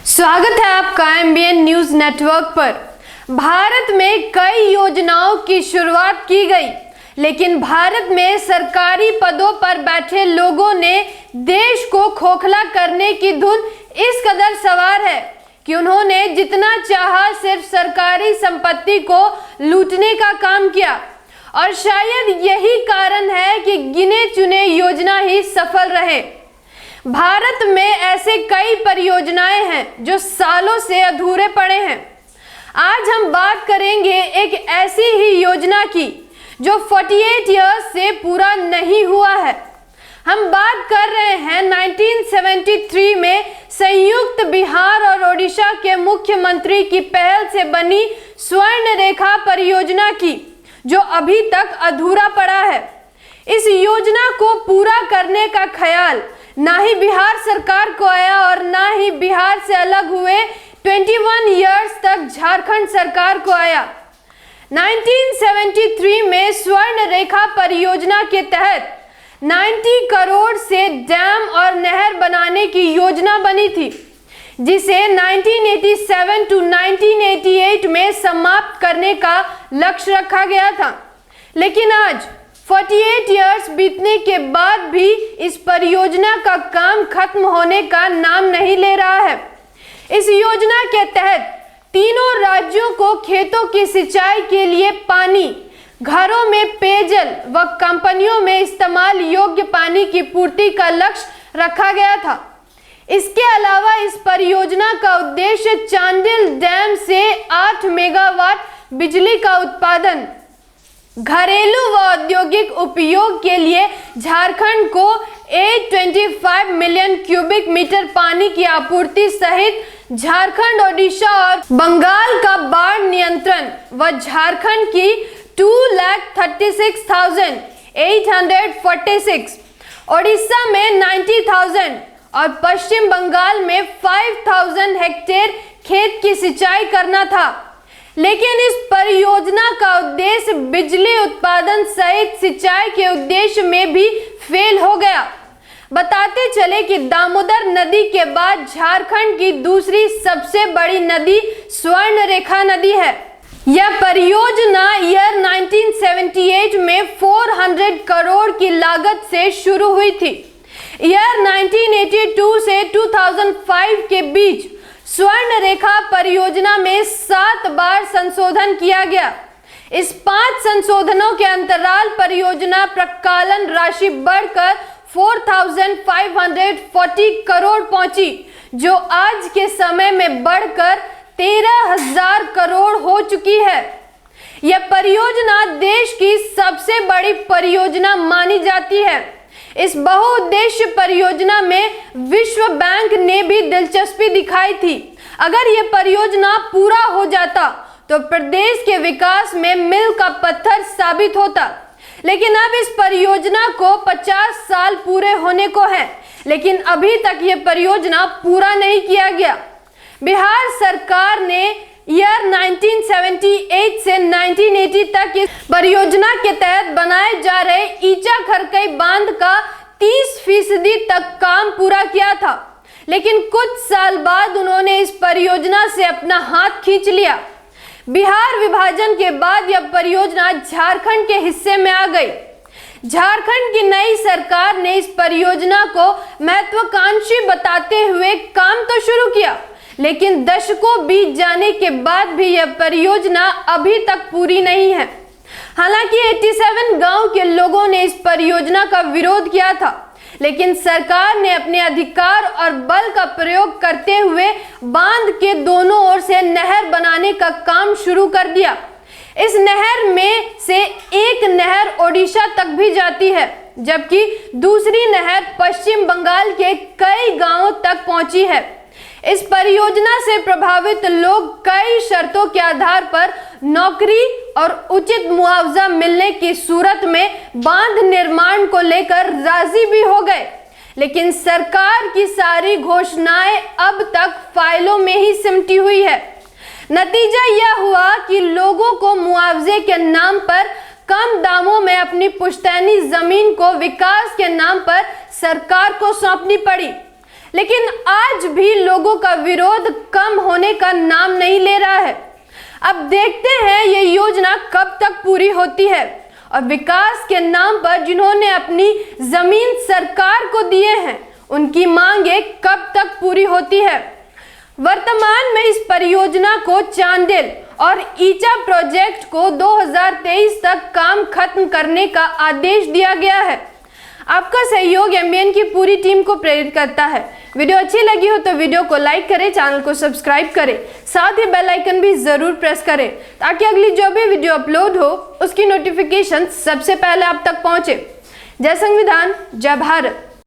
स्वागत है आपका एमबीएन न्यूज नेटवर्क पर। भारत में कई योजनाओं की शुरुआत की गई, लेकिन भारत में सरकारी पदों पर बैठे लोगों ने देश को खोखला करने की धुन इस कदर सवार है कि उन्होंने जितना चाहा सिर्फ सरकारी संपत्ति को लूटने का काम किया। और शायद यही कारण है कि गिने चुने योजना ही सफल रहे। भारत में ऐसे कई परियोजनाएं हैं जो सालों से अधूरे पड़े हैं। आज हम बात करेंगे एक ऐसी ही योजना की जो 48 इयर्स से पूरा नहीं हुआ है। हम बात कर रहे हैं 1973 में संयुक्त बिहार और ओडिशा के मुख्यमंत्री की पहल से बनी स्वर्ण रेखा परियोजना की, जो अभी तक अधूरा पड़ा है। इस योजना को पूरा करने का ख्याल ना ही बिहार सरकार को आया और ना ही बिहार से अलग हुए 21 इयर्स तक झारखंड सरकार को आया। 1973 में स्वर्ण रेखा परियोजना के तहत 90 करोड़ से डैम और नहर बनाने की योजना बनी थी, जिसे 1987 टू 1988 में समाप्त करने का लक्ष्य रखा गया था। लेकिन आज 48 इयर्स बीतने के बाद भी इस परियोजना का काम खत्म होने का नाम नहीं ले रहा है। इस योजना के तहत तीनों राज्यों को खेतों की सिंचाई के लिए पानी, घरों में पेयजल व कंपनियों में इस्तेमाल योग्य पानी की पूर्ति का लक्ष्य रखा गया था। इसके अलावा इस परियोजना का उद्देश्य चांडिल डैम से 8 मेगावाट बिजली का उत्पादन, घरेलू व औद्योगिक उपयोग के लिए झारखंड को 825 मिलियन क्यूबिक मीटर पानी की आपूर्ति सहित झारखंड, ओडिशा और बंगाल का बाढ़ नियंत्रण व झारखंड की 2,36,846, ओडिशा में 90,000 और पश्चिम बंगाल में 5,000 हेक्टेयर खेत की सिंचाई करना था। लेकिन इस परियोजना का उद्देश्य बिजली उत्पादन सहित सिंचाई के उद्देश्य में भी फेल हो गया। बताते चले कि दामोदर नदी के बाद झारखंड की दूसरी सबसे बड़ी नदी स्वर्ण रेखा नदी है। यह परियोजना ईयर 1978 में 400 करोड़ की लागत से शुरू हुई थी। ईयर 1982 से 2005 के बीच स्वर्ण रेखा परियोजना में 7 बार संशोधन किया गया। इस 5 संशोधनों के अंतराल परियोजना प्रकालन राशि बढ़कर 4,540 करोड़ पहुंची, जो आज के समय में बढ़कर 13,000 करोड़ हो चुकी है। यह परियोजना देश की सबसे बड़ी परियोजना मानी जाती है। इस बहुउद्देश्य परियोजना में विश्व बैंक ने भी दिलचस्पी दिखाई थी। अगर यह परियोजना पूरा हो जाता तो प्रदेश के विकास में मील का पत्थर साबित होता। लेकिन अब इस परियोजना को 50 साल पूरे होने को हैं, लेकिन अभी तक यह परियोजना पूरा नहीं किया गया। बिहार सरकार ने ईयर 1978 से 1980 तक इस परियोजना के तहत बनाए जा रहे ईचा खरकई बांध का 30% तक काम पूरा किया था। लेकिन कुछ साल बाद उन्होंने इस परियोजना से अपना हाथ खींच लिया। बिहार विभाजन के बाद यह परियोजना झारखंड के हिस्से में आ गई। झारखंड की नई सरकार ने इस परियोजना को महत्वाकांक्षी बताते हुए काम तो शुरू किया, लेकिन दशकों बीत जाने के बाद भी यह परियोजना अभी तक पूरी नहीं है। हालांकि 87 गांव के लोगों ने इस परियोजना का विरोध किया था, लेकिन सरकार ने अपने अधिकार और बल का प्रयोग करते हुए बांध के दोनों ओर से नहर बनाने का काम शुरू कर दिया। इस नहर में से एक नहर ओडिशा तक भी जाती है, जबकि दूसरी नहर पश्चिम बंगाल के कई गांवों तक पहुंची है। इस परियोजना से प्रभावित लोग कई शर्तों के आधार पर नौकरी और उचित मुआवजा मिलने की सूरत में बांध निर्माण को लेकर राजी भी हो गए। लेकिन सरकार की सारी घोषणाएं अब तक फाइलों में ही सिमटी हुई है। नतीजा यह हुआ कि लोगों को मुआवजे के नाम पर कम दामों में अपनी पुश्तैनी जमीन को विकास के नाम पर सरकार को सौंपनी पड़ी। लेकिन आज भी लोगों का विरोध कम होने का नाम नहीं ले रहा है। अब देखते हैं ये योजना कब तक पूरी होती है और विकास के नाम पर जिन्होंने अपनी जमीन सरकार को दिए हैं उनकी मांगे कब तक पूरी होती है। वर्तमान में इस परियोजना को चांदेल और ईचा प्रोजेक्ट को 2023 तक काम खत्म करने का आदेश दिया गया है। आपका सहयोग एमबीएन की पूरी टीम को प्रेरित करता है। वीडियो अच्छी लगी हो तो वीडियो को लाइक करें, चैनल को सब्सक्राइब करें, साथ ही बेल आइकन भी जरूर प्रेस करें ताकि अगली जो भी वीडियो अपलोड हो उसकी नोटिफिकेशन सबसे पहले आप तक पहुंचे। जय संविधान, जय भारत।